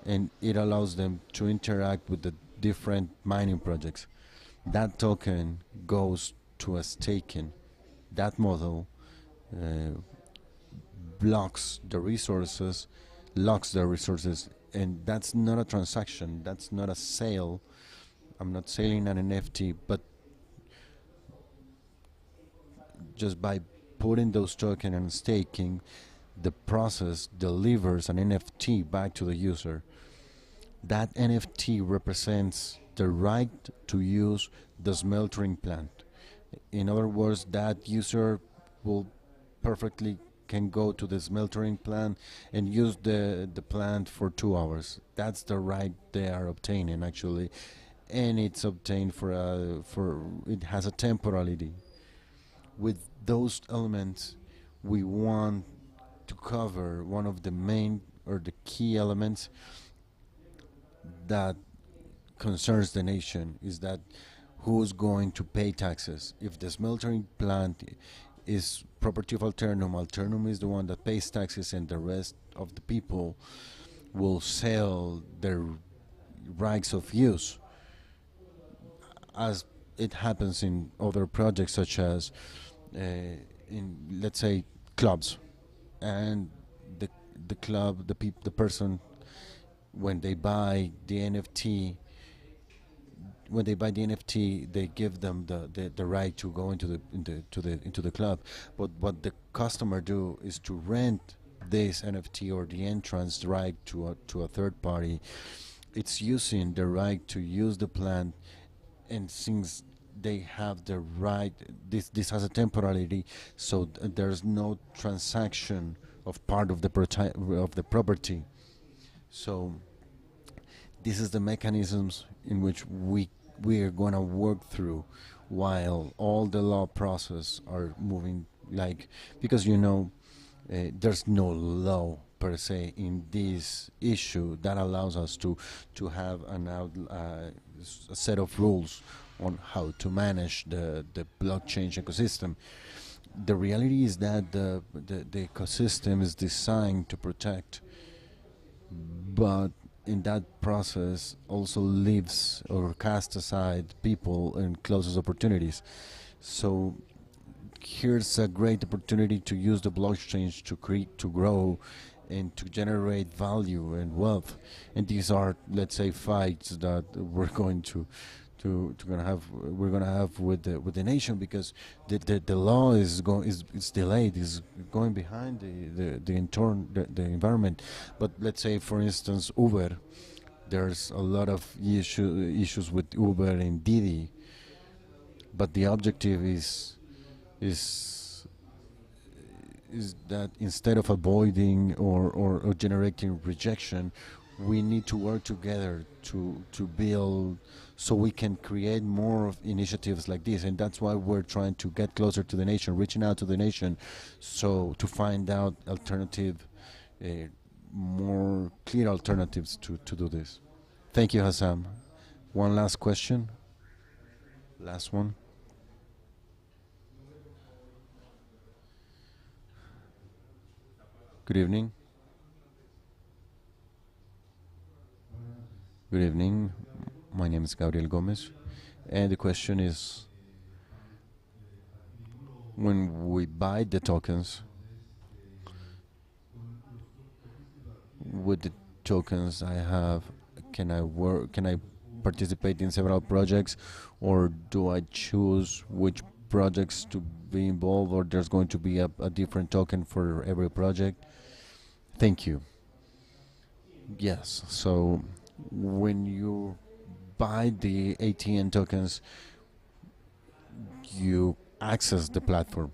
and it allows them to interact with the different mining projects. That token goes to a staking. That model uh, blocks the resources, locks the resources, and that's not a transaction. That's not a sale. I'm not selling an NFT, but just by putting those tokens and staking, the process delivers an NFT back to the user. That NFT represents the right to use the smeltering plant. In other words, that user will perfectly can go to the smeltering plant and use the plant for 2 hours. That's the right they are obtaining actually, and it's obtained for it has a temporality. With those elements, we want to cover one of the main or the key elements that concerns the nation, is that who's going to pay taxes. If the smeltering plant is property of Alternum. Alternum is the one that pays taxes, and the rest of the people will sell their rights of use, as it happens in other projects, such as in, let's say, clubs. And the the club, the person, when they buy the NFT, they give them the right to go into the club. But what the customer do is to rent this NFT or the entrance right to a third party. It's using the right to use the plant, and since they have the right, this has a temporality, so there's no transaction of part of of the property. So this is the mechanisms in which we are going to work through, while all the law process are moving, like, because there's no law per se in this issue that allows us to have a set of rules on how to manage the blockchain ecosystem. The reality is that the ecosystem is designed to protect, but in that process also leaves or casts aside people and closes opportunities. So here's a great opportunity to use the blockchain to grow and to generate value and wealth. And these are, let's say, fights that we're gonna have with the nation, because the law is delayed, is going behind the environment. But let's say, for instance, Uber, there's a lot of issues with Uber and Didi, but the objective is that instead of avoiding or generating rejection, we need to work together to build, so we can create more of initiatives like this. And that's why we're trying to get closer to the nation, reaching out to the nation, so to find out alternative, more clear alternatives to do this. Thank you, Hassam. One last question. Last one. Good evening. Good evening. My name is Gabriel Gomez, and the question is: when we buy the tokens, with the tokens I have, can I participate in several projects, or do I choose which projects to be involved, or there's going to be a different token for every project? Thank you. Yes. So when you buy the ATN tokens, you access the platform.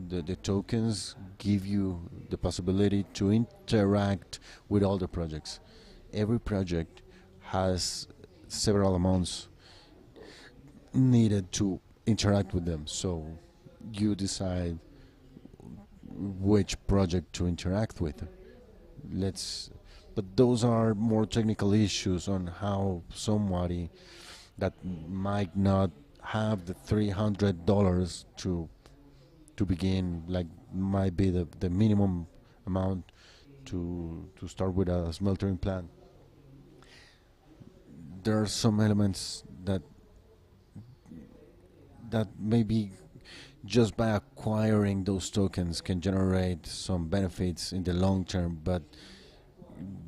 The tokens give you the possibility to interact with all the projects. Every project has several amounts needed to interact with them. So you decide which project to interact with. But those are more technical issues on how somebody that might not have the $300 to begin, like, might be the minimum amount to start with a smeltering plant. There are some elements that maybe just by acquiring those tokens can generate some benefits in the long term, but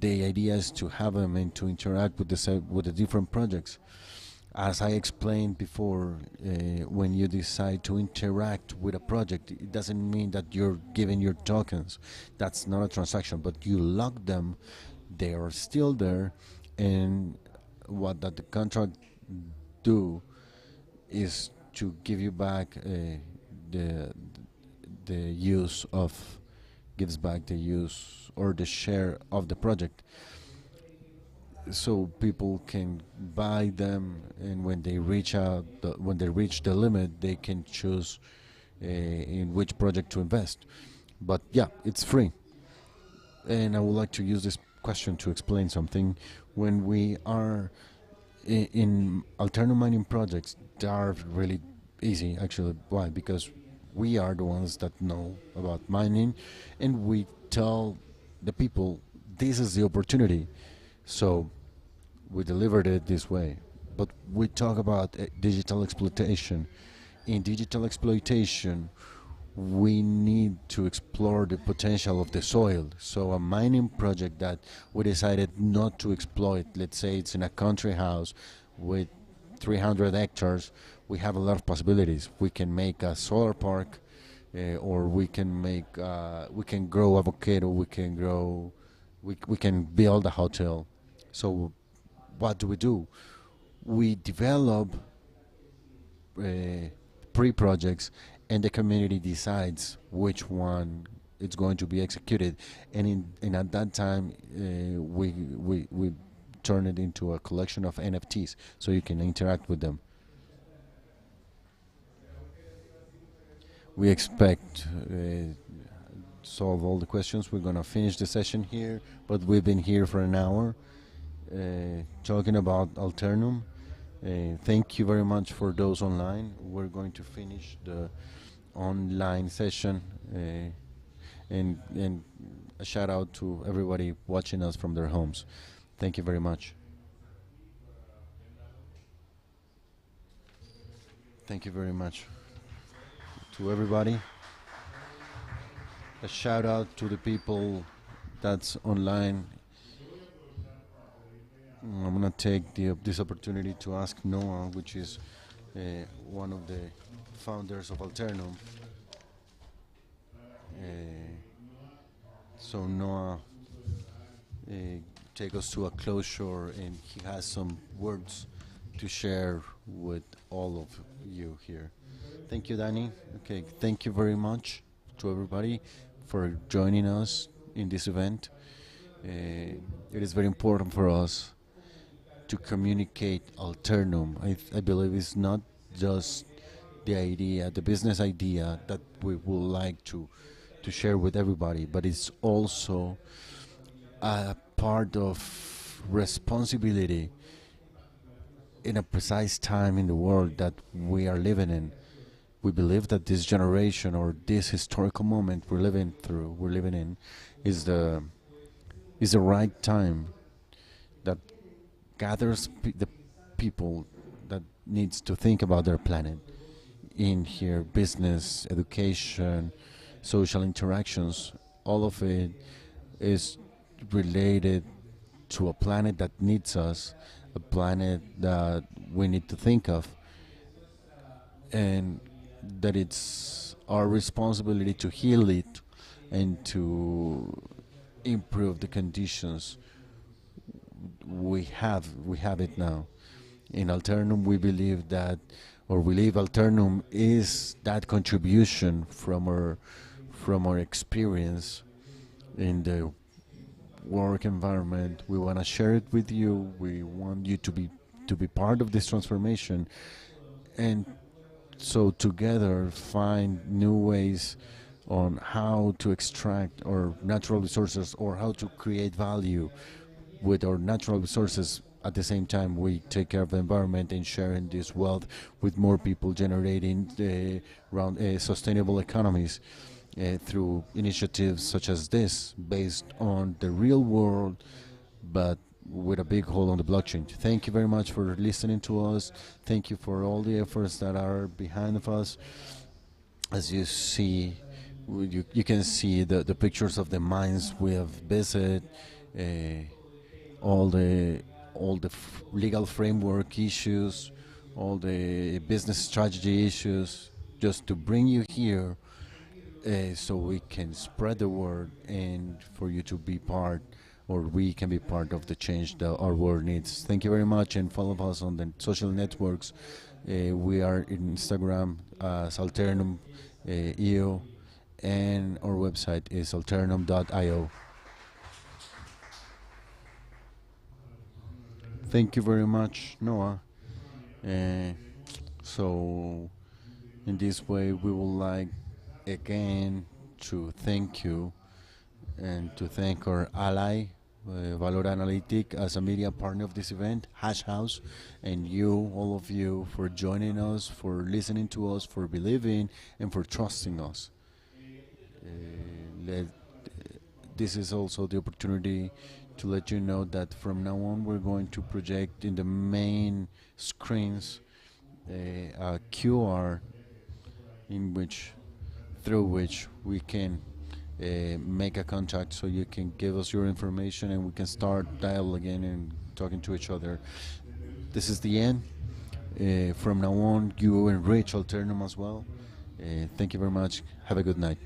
the idea is to have them and to interact with the different projects. As I explained before, when you decide to interact with a project, it doesn't mean that you're giving your tokens. That's not a transaction, but you lock them. They are still there, and what that the contract do is to give you back the use of gives back the use or the share of the project, so people can buy them, and when they reach the limit, they can choose in which project to invest. But yeah, it's free. And I would like to use this question to explain something. When we are in alternative mining projects, they are really easy, actually. Why? Because we are the ones that know about mining, and we tell the people this is the opportunity. So we delivered it this way. But we talk about digital exploitation. In digital exploitation, we need to explore the potential of the soil. So a mining project that we decided not to exploit, let's say it's in a country house with 300 hectares, we have a lot of possibilities. We can make a solar park, or we can grow avocado, we can build a hotel. So what do? We develop pre-projects, and the community decides which one it's going to be executed. And at that time, we turn it into a collection of NFTs, so you can interact with them. We expect solve all the questions. We're gonna finish the session here, but we've been here for an hour talking about Alternum. Thank you very much for those online. We're going to finish the online session, and a shout out to everybody watching us from their homes. Thank you very much. Thank you very much to everybody. A shout out to the people that's online. I'm gonna take this opportunity to ask Noah, which is one of the founders of Alternum. Uh, so Noah, uh, take us to a closure, and he has some words to share with all of you here. Thank you, Danny. Okay, thank you very much to everybody for joining us in this event. It is very important for us to communicate Alternum. I believe it's not just the idea, the business idea that we would like to share with everybody, but it's also a part of responsibility in a precise time in the world that we are living in. We believe that this generation, or this historical moment we're living in, is the right time that gathers the people that needs to think about their planet. In here, business, education, social interactions, all of it is related to a planet that needs us, a planet that we need to think of, and that it's our responsibility to heal it and to improve the conditions we have it now. In Alternum, we believe that, or we believe Alternum is that contribution from our experience in the work environment. We want to share it with you. We want you to be part of this transformation, and so together find new ways on how to extract our natural resources, or how to create value with our natural resources. At the same time, we take care of the environment and sharing this wealth with more people, generating around sustainable economies through initiatives such as this, based on the real world, but with a big hold on the blockchain. Thank you very much for listening to us. Thank you for all the efforts that are behind of us. As you see, you can see the pictures of the mines we have visited, all the legal framework issues, all the business strategy issues, just to bring you here, so we can spread the word, and for you to be part, or we can be part of the change that our world needs. Thank you very much, and follow us on the social networks. We are in Instagram as Alternum EU, and our website is alternum.io. Thank you very much, Noah. So, in this way, we would like again to thank you, and to thank our ally, Valor Analytic as a media partner of this event, Hash House, and you, all of you, for joining us, for listening to us, for believing, and for trusting us. This is also the opportunity to let you know that from now on we're going to project in the main screens a QR in which, through which we can make a contact, so you can give us your information and we can start dialoguing and talking to each other. This is the end. From now on, you enrich Alternum as well. Thank you very much. Have a good night.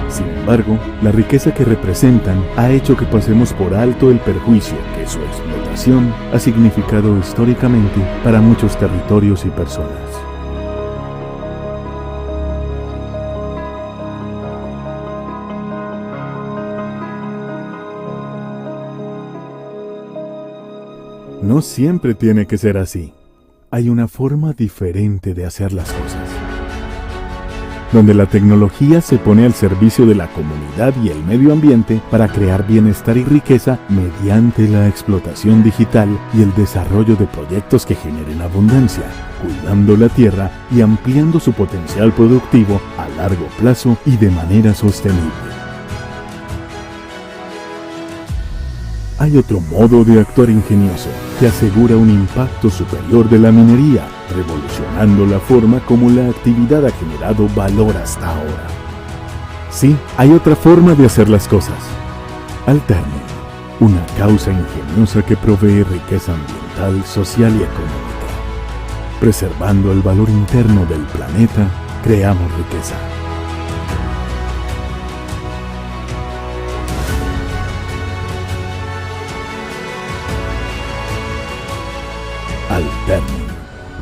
Sin embargo, la riqueza que representan ha hecho que pasemos por alto el perjuicio que su explotación ha significado históricamente para muchos territorios y personas. No siempre tiene que ser así. Hay una forma diferente de hacer las cosas, donde la tecnología se pone al servicio de la comunidad y el medio ambiente para crear bienestar y riqueza mediante la explotación digital y el desarrollo de proyectos que generen abundancia, cuidando la tierra y ampliando su potencial productivo a largo plazo y de manera sostenible. Hay otro modo de actuar ingenioso que asegura un impacto superior de la minería, revolucionando la forma como la actividad ha generado valor hasta ahora. Sí, hay otra forma de hacer las cosas. Alternum, una causa ingeniosa que provee riqueza ambiental, social y económica. Preservando el valor interno del planeta, creamos riqueza. Alternum,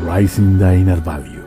Rising the Inner Value.